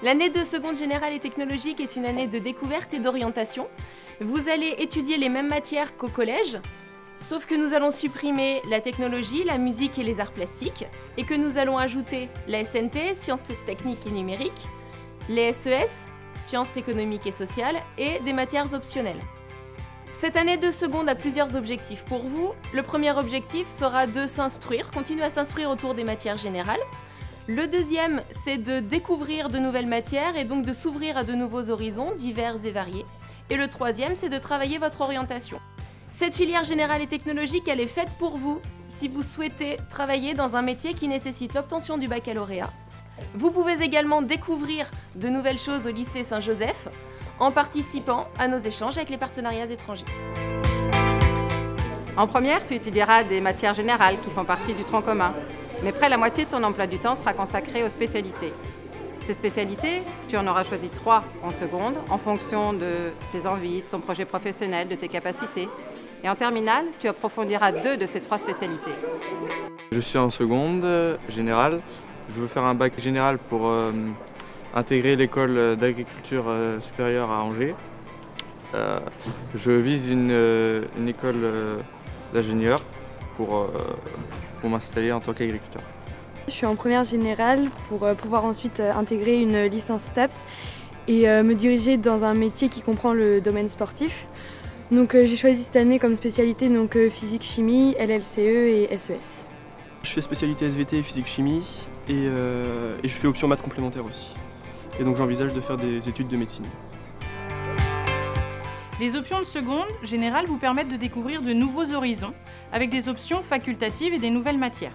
L'année de seconde générale et technologique est une année de découverte et d'orientation. Vous allez étudier les mêmes matières qu'au collège, sauf que nous allons supprimer la technologie, la musique et les arts plastiques, et que nous allons ajouter la SNT, sciences techniques et numériques, les SES, sciences économiques et sociales, et des matières optionnelles. Cette année de seconde a plusieurs objectifs pour vous. Le premier objectif sera de s'instruire, continuer à s'instruire autour des matières générales. Le deuxième, c'est de découvrir de nouvelles matières et donc de s'ouvrir à de nouveaux horizons divers et variés. Et le troisième, c'est de travailler votre orientation. Cette filière générale et technologique, elle est faite pour vous si vous souhaitez travailler dans un métier qui nécessite l'obtention du baccalauréat. Vous pouvez également découvrir de nouvelles choses au lycée Saint-Joseph en participant à nos échanges avec les partenariats étrangers. En première, tu étudieras des matières générales qui font partie du tronc commun. Mais près la moitié de ton emploi du temps sera consacré aux spécialités. Ces spécialités, tu en auras choisi 3 en seconde, en fonction de tes envies, de ton projet professionnel, de tes capacités. Et en terminale, tu approfondiras 2 de ces 3 spécialités. Je suis en seconde générale. Je veux faire un bac général pour intégrer l'école d'agriculture supérieure à Angers. Je vise une école d'ingénieur pour m'installer en tant qu'agriculteur. Je suis en première générale pour pouvoir ensuite intégrer une licence STAPS et me diriger dans un métier qui comprend le domaine sportif. Donc j'ai choisi cette année comme spécialité physique-chimie, LLCE et SES. Je fais spécialité SVT et physique-chimie et je fais option maths complémentaire aussi. Et donc j'envisage de faire des études de médecine. Les options de seconde générale vous permettent de découvrir de nouveaux horizons avec des options facultatives et des nouvelles matières.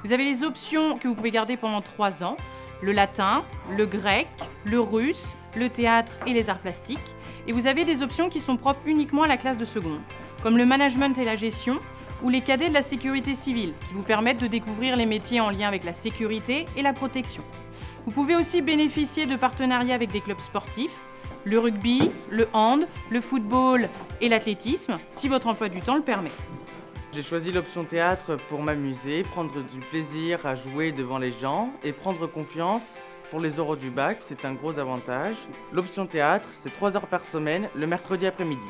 Vous avez les options que vous pouvez garder pendant 3 ans, le latin, le grec, le russe, le théâtre et les arts plastiques. Et vous avez des options qui sont propres uniquement à la classe de seconde, comme le management et la gestion ou les cadets de la sécurité civile, qui vous permettent de découvrir les métiers en lien avec la sécurité et la protection. Vous pouvez aussi bénéficier de partenariats avec des clubs sportifs, le rugby, le hand, le football et l'athlétisme, si votre emploi du temps le permet. J'ai choisi l'option théâtre pour m'amuser, prendre du plaisir à jouer devant les gens et prendre confiance pour les oraux du bac, c'est un gros avantage. L'option théâtre, c'est 3 heures par semaine, le mercredi après-midi.